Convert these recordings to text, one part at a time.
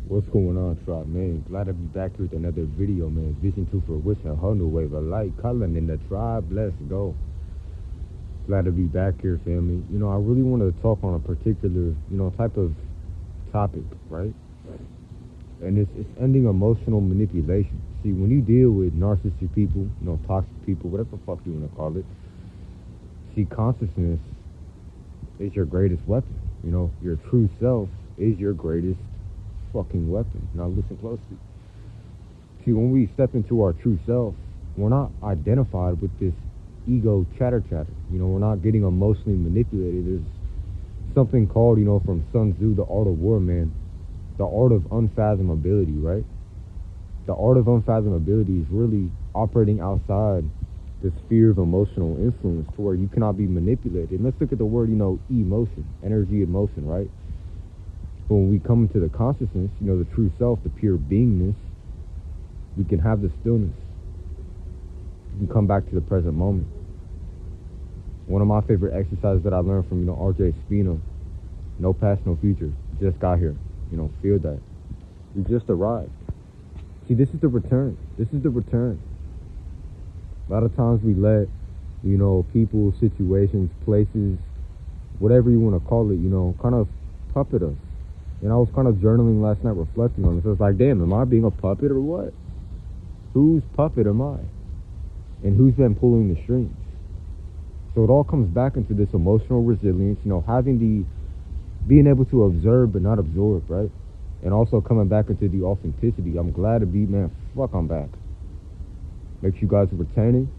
What's going on, Tribe, man? Glad to be back here with another video, man. Vision to fruition, a whole new wave of light, color in the tribe. Let's go. Glad to be back here, family. I really want to talk on a particular, type of topic, right? And it's ending emotional manipulation. See, when you deal with narcissistic people, toxic people, whatever the fuck you want to call it, see, consciousness is your greatest weapon. Your true self is your greatest fucking weapon. Now listen closely. See, when we step into our true self, we're not identified with this ego chatter. We're not getting emotionally manipulated. There's something called, from Sun Tzu, the art of war, man. The art of unfathomability, right? The art of unfathomability is really operating outside the sphere of emotional influence to where you cannot be manipulated. And let's look at the word, emotion, energy, emotion, right? But when we come into the consciousness, the true self, the pure beingness, we can have the stillness. We can come back to the present moment. One of my favorite exercises that I learned from, RJ Spino, no past, no future. Just got here. Feel that. We just arrived. See, this is the return. This is the return. A lot of times we let, people, situations, places, whatever you want to call it, kind of puppet us. And I was kind of journaling last night, reflecting on this. I was like, damn, am I being a puppet or what? Whose puppet am I? And who's been pulling the strings? So it all comes back into this emotional resilience, being able to observe but not absorb, right? And also coming back into the authenticity. I'm glad to be, man, fuck, I'm back. Make sure you guys are retaining,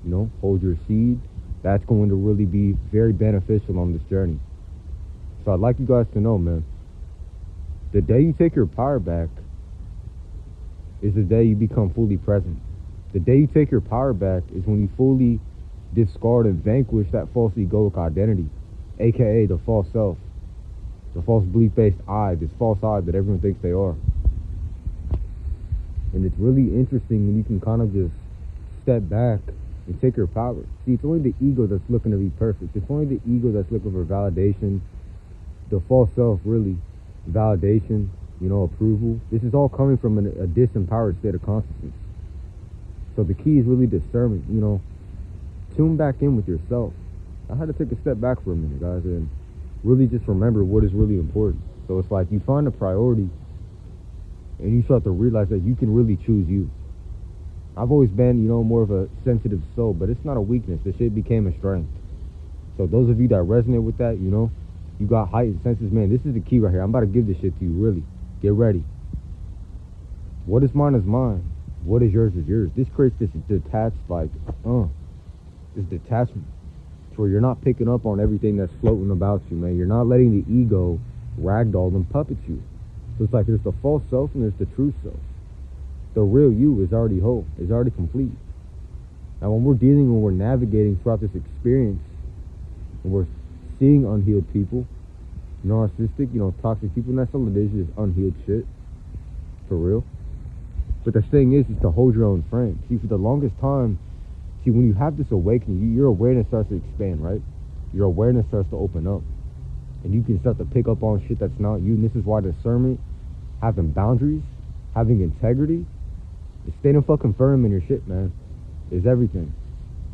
hold your seed. That's going to really be very beneficial on this journey. So I'd like you guys to know, man, the day you take your power back is the day you become fully present. The day you take your power back is when you fully discard and vanquish that false egoic identity, aka the false self, the false belief-based I, this false I that everyone thinks they are. And it's really interesting when you can kind of just step back and take your power. See, it's only the ego that's looking to be perfect. It's only the ego that's looking for validation. The false self, really, validation, approval. This is all coming from a disempowered state of consciousness. So the key is really discernment, tune back in with yourself. I had to take a step back for a minute, guys, and really just remember what is really important. So it's like you find a priority and you start to realize that you can really choose you. I've always been, more of a sensitive soul, but it's not a weakness. This shit became a strength. So those of you that resonate with that, you got heightened senses, man, this is the key right here. I'm about to give this shit to you, really. Get ready. What is mine is mine. What is yours is yours. This creates this detached, this detachment to where you're not picking up on everything that's floating about you, man. You're not letting the ego ragdoll and puppet you. So it's like there's the false self and there's the true self. The real you is already whole, is already complete. Now when we're navigating throughout this experience, and we're seeing unhealed people, narcissistic, toxic people, and that's all it is unhealed shit. For real. But the thing is to hold your own frame. See, for the longest time, when you have this awakening, your awareness starts to expand, right? Your awareness starts to open up. And you can start to pick up on shit that's not you. And this is why discernment, having boundaries, having integrity, staying fucking firm in your shit, man, is everything.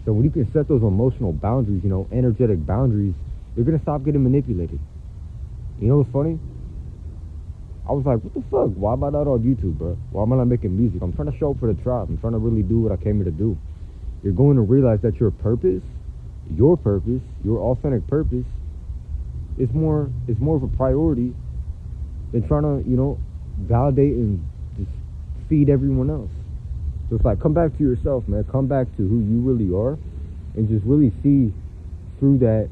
So when you can set those emotional boundaries, energetic boundaries, you're going to stop getting manipulated. You know what's funny? I was like, what the fuck? Why am I not on YouTube, bro? Why am I not making music? I'm trying to show up for the tribe. I'm trying to really do what I came here to do. You're going to realize that your purpose, your authentic purpose, is more of a priority than trying to, validate and just feed everyone else. So it's like, come back to yourself, man. Come back to who you really are and just really see through that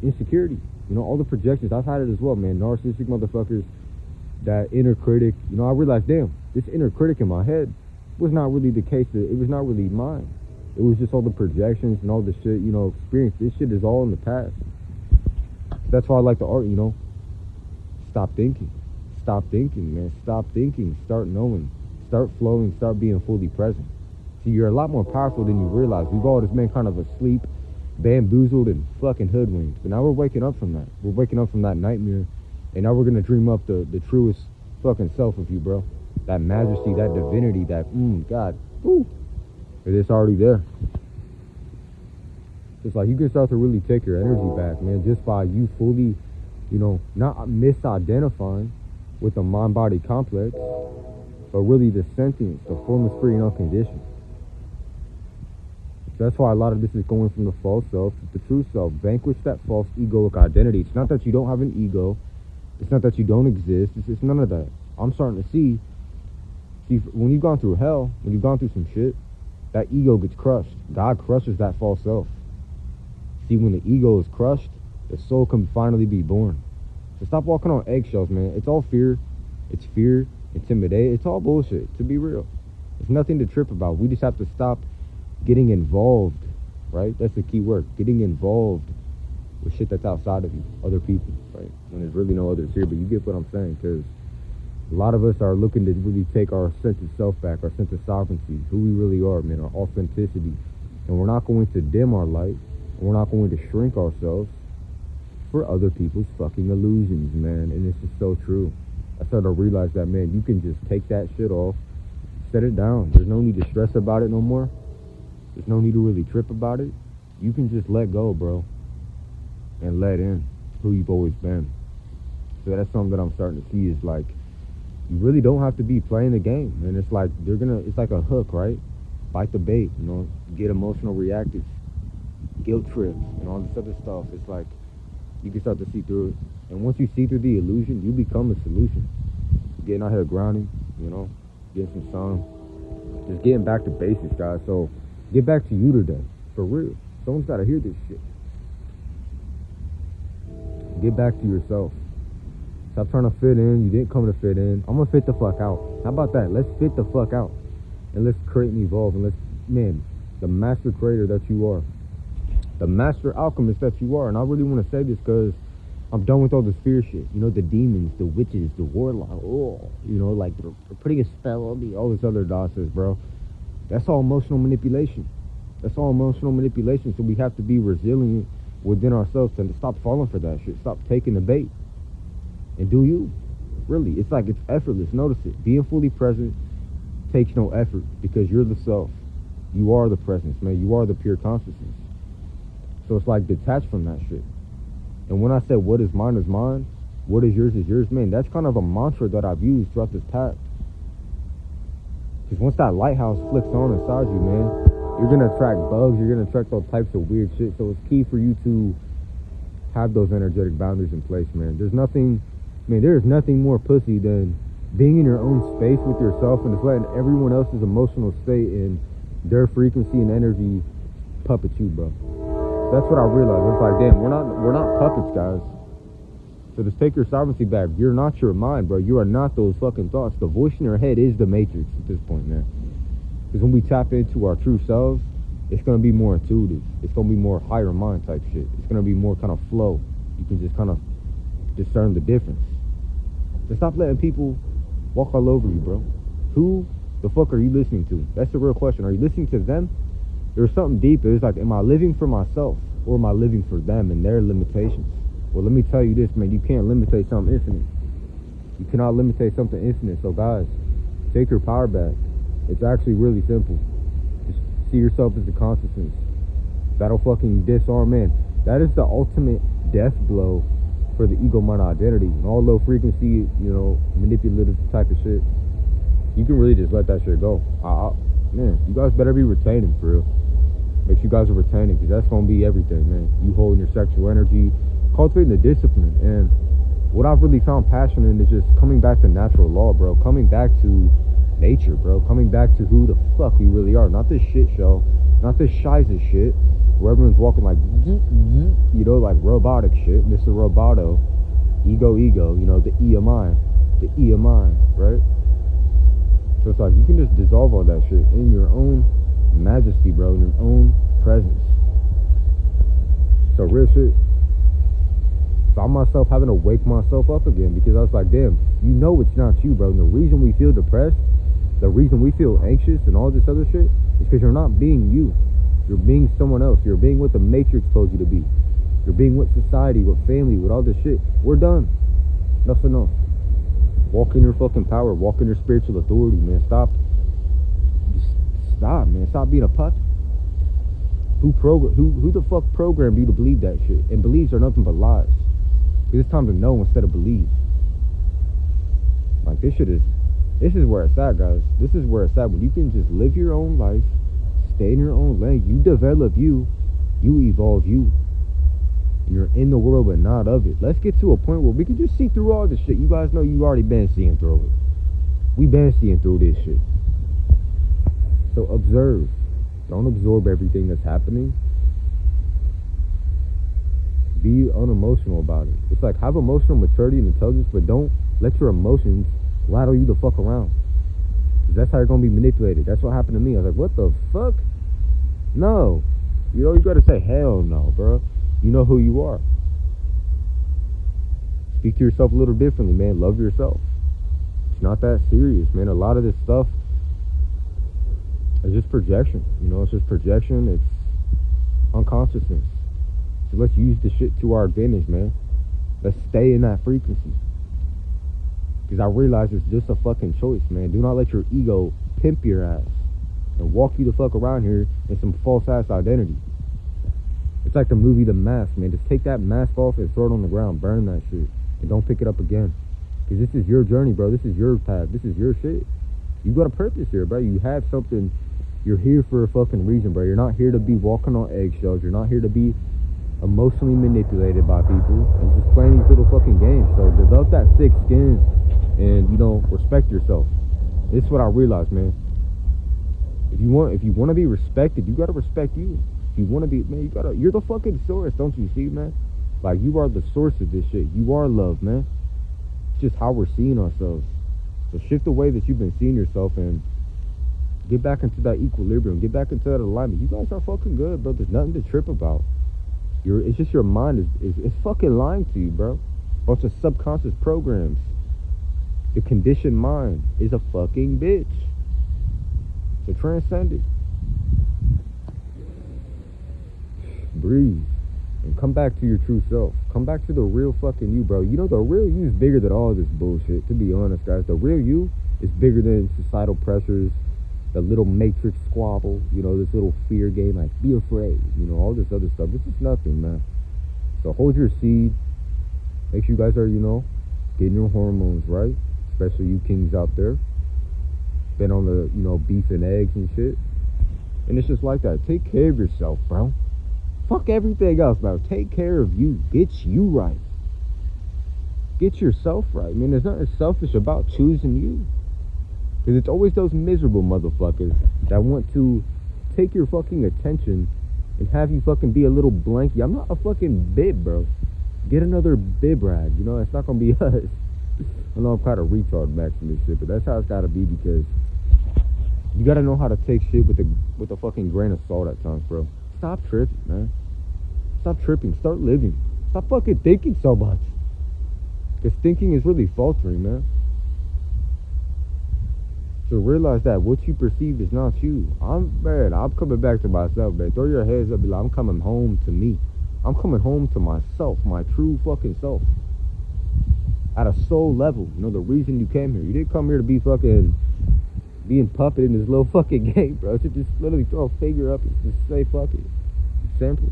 insecurity. All the projections. I've had it as well, man. Narcissistic motherfuckers, that inner critic. I realized, damn, this inner critic in my head was not really the case. It was not really mine. It was just all the projections and all the shit, experience. This shit is all in the past. That's why I like the art, Stop thinking. Stop thinking, man. Stop thinking. Start knowing. Start flowing. Start being fully present. See, you're a lot more powerful than you realize. We've all just been kind of asleep, bamboozled, and fucking hoodwinked. But now we're waking up from that. We're waking up from that nightmare. And now we're going to dream up the truest fucking self of you, bro. That majesty, that divinity, that, God. Ooh. It's already there. It's like you can start to really take your energy back, man, just by you fully, not misidentifying with the mind-body complex, but really the sentience, the formless, free, and unconditioned. That's why a lot of this is going from the false self to the true self. Vanquish that false egoic identity. It's not that you don't have an ego. It's not that you don't exist. It's none of that. I'm starting to see, when you've gone through hell, when you've gone through some shit, that ego gets crushed. God crushes that false self. See, when the ego is crushed, the soul can finally be born. So stop walking on eggshells, man. It's all fear. It's fear, intimidate. It's all bullshit, to be real. There's nothing to trip about. We just have to stop getting involved, right? That's the key word. Getting involved with shit that's outside of you, other people, right? When there's really no others here, but you get what I'm saying, because a lot of us are looking to really take our sense of self back, our sense of sovereignty, who we really are, man, our authenticity. And we're not going to dim our light, and we're not going to shrink ourselves for other people's fucking illusions, man. And it's just so true. I started to realize that, man, you can just take that shit off, set it down. There's no need to stress about it no more. There's no need to really trip about it. You can just let go, bro, and let in who you've always been. So that's something that I'm starting to see is like, you really don't have to be playing the game. And it's like, it's like a hook, right? Bite the bait, get emotional, reactive, guilt trips, and all this other stuff. It's like, you can start to see through it. And once you see through the illusion, you become a solution. Getting out here grounding, getting some sun. Just getting back to basics, guys. So get back to you today, for real. Someone's got to hear this shit. Get back to yourself. Stop trying to fit in. You didn't come to fit in. I'm going to fit the fuck out. How about that? Let's fit the fuck out. And let's create and evolve. And the master creator that you are. The master alchemist that you are. And I really want to say this because I'm done with all this fear shit. The demons, the witches, the warlock. Like they're putting a spell on me. All this other nonsense, bro. That's all emotional manipulation. That's all emotional manipulation. So we have to be resilient within ourselves and stop falling for that shit. Stop taking the bait. And do you. Really. It's like it's effortless. Notice it. Being fully present takes no effort because you're the self. You are the presence, man. You are the pure consciousness. So it's like detached from that shit. And when I said what is mine, what is yours, man, that's kind of a mantra that I've used throughout this path. Because once that lighthouse flicks on inside you, man, you're going to attract bugs. You're going to attract all types of weird shit. So it's key for you to have those energetic boundaries in place, man. There is nothing more pussy than being in your own space with yourself and just letting everyone else's emotional state and their frequency and energy puppet you, bro. That's what I realized. It's like, damn, we're not puppets, guys. So just take your sovereignty back. You're not your mind, bro. You are not those fucking thoughts. The voice in your head is the matrix at this point, man. Because when we tap into our true selves, it's going to be more intuitive. It's going to be more higher mind type shit. It's going to be more kind of flow. You can just kind of discern the difference. So stop letting people walk all over you, bro. Who the fuck are you listening to? That's the real question. Are you listening to them? There's something deeper. It's like, am I living for myself or am I living for them and their limitations? Well, let me tell you this, man. You can't limitate something infinite. You cannot limitate something infinite. So, guys, take your power back. It's actually really simple. Just see yourself as the consciousness. That'll fucking disarm, man. That is the ultimate death blow for the ego mind identity. And all low frequency, manipulative type of shit. You can really just let that shit go. Man, you guys better be retaining, for real. Make sure you guys are retaining, because that's going to be everything, man. You holding your sexual energy, cultivating the discipline. And what I've really found passion in is just coming back to natural law, bro. Coming back to nature, bro. Coming back to who the fuck we really are. Not this shit show. Not this shiza shit where everyone's walking like, like robotic shit. Mr. Roboto. Ego, the E of mine. The E of mine, right? So it's like, you can just dissolve all that shit in your own majesty, bro. In your own presence. So real shit. Found myself having to wake myself up again, because I was like, damn, it's not you, bro. And the reason we feel depressed, the reason we feel anxious and all this other shit is because you're not being you. You're being someone else. You're being what the Matrix told you to be. You're being what society, what family, what all this shit. We're done. Nothing else. Walk in your fucking power. Walk in your spiritual authority, man. Stop. Just stop, man. Stop being a puppet. Who the fuck programmed you to believe that shit? And beliefs are nothing but lies. It's time to know instead of believe. Like, this is where it's at, guys. This is where it's at. When you can just live your own life, stay in your own lane, you develop you evolve you. And you're in the world but not of it. Let's get to a point where we can just see through all this shit. You guys know you already been seeing through it. We been seeing through this shit. So observe. Don't absorb everything that's happening. Be unemotional about it. It's like, have emotional maturity and intelligence, but don't let your emotions rattle you the fuck around. Because that's how you're going to be manipulated. That's what happened to me. I was like, what the fuck? No. You know, you got to say, hell no, bro. You know who you are. Speak to yourself a little differently, man. Love yourself. It's not that serious, man. A lot of this stuff is just projection. You know, it's just projection. It's unconsciousness. So let's use the shit to our advantage, man. Let's stay in that frequency. Because I realize it's just a fucking choice, man. Do not let your ego pimp your ass and walk you the fuck around here in some false ass identity. It's like the movie The Mask, man. Just take that mask off and throw it on the ground. Burn that shit. And don't pick it up again. Because this is your journey, bro. This is your path. This is your shit. You got a purpose here, bro. You have something. You're here for a fucking reason, bro. You're not here to be walking on eggshells. You're not here to be emotionally manipulated by people and just playing these little fucking games. So develop that thick skin and, you know, respect yourself. This is what I realized, man. If you want to be respected, you gotta respect you. If you want to be, man, you're the fucking source, don't you see, man? Like, you are the source of this shit. You are love, man. It's just how we're seeing ourselves. So shift the way that you've been seeing yourself and get back into that equilibrium. Get back into that alignment. You guys are fucking good, bro. There's nothing to trip about. It's just your mind is fucking lying to you, bro. Bunch of subconscious programs. The conditioned mind is a fucking bitch. So transcend it. Breathe. And come back to your true self. Come back to the real fucking you, bro. You know, the real you is bigger than all this bullshit, to be honest, guys. The real you is bigger than societal pressures, the little matrix squabble, you know, this little fear game, like, be afraid, you know, all this other stuff. This is nothing, man. So hold your seed. Make sure you guys are, you know, getting your hormones right. Especially you kings out there. Been on the, you know, beef and eggs and shit. And it's just like that. Take care of yourself, bro. Fuck everything else, bro. Take care of you. Get you right. Get yourself right. Man, there's nothing selfish about choosing you. Because it's always those miserable motherfuckers that want to take your fucking attention and have you fucking be a little blankie. I'm not a fucking bib, bro. Get another bib rag. You know, it's not going to be us. I know I'm kind of retard max in this shit, but that's how it's got to be, because you got to know how to take shit with a fucking grain of salt at times, bro. Stop tripping, man. Stop tripping. Start living. Stop fucking thinking so much. Because thinking is really faltering, man. So realize that what you perceive is not you. I'm coming back to myself, man. Throw your heads up, be like, I'm coming home to me. I'm coming home to myself, my true fucking self. At a soul level. You know, the reason you came here. You didn't come here to be fucking being puppet in this little fucking game, bro. To just literally throw a finger up and just say fuck it. It's simple.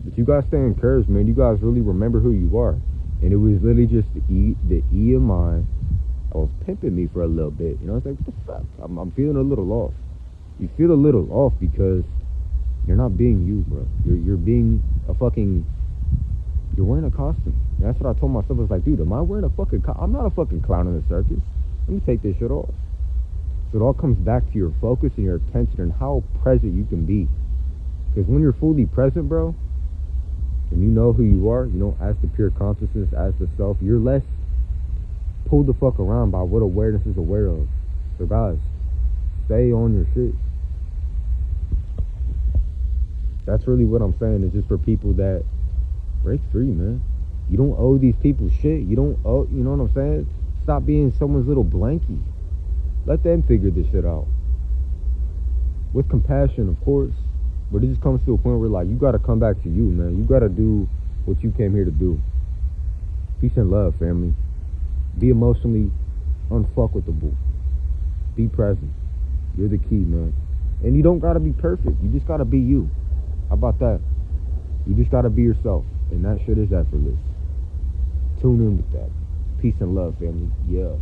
But you guys stay encouraged, man. You guys really remember who you are. And it was literally just the E of mine. I was pimping me for a little bit. You know, it's like, what the fuck? I'm feeling a little off. You feel a little off because you're not being you, bro. You're being a fucking... You're wearing a costume. And that's what I told myself. I was like, dude, am I wearing a fucking... I'm not a fucking clown in the circus. Let me take this shit off. So it all comes back to your focus and your attention and how present you can be. Because when you're fully present, bro, and you know who you are, you know, as the pure consciousness, as the self, you're less pulled the fuck around by what awareness is aware of. So guys, stay on your shit. That's really what I'm saying. It's just for people that break free, man. You don't owe these people shit. You don't owe, you know what I'm saying? Stop being someone's little blankie. Let them figure this shit out. With compassion, of course. But it just comes to a point where, like, you got to come back to you, man. You got to do what you came here to do. Peace and love, family. Be emotionally unfuckable. Be present. You're the key, man. And you don't gotta be perfect. You just gotta be you. How about that? You just gotta be yourself. And that shit is effortless. Tune in with that. Peace and love, family. Yeah.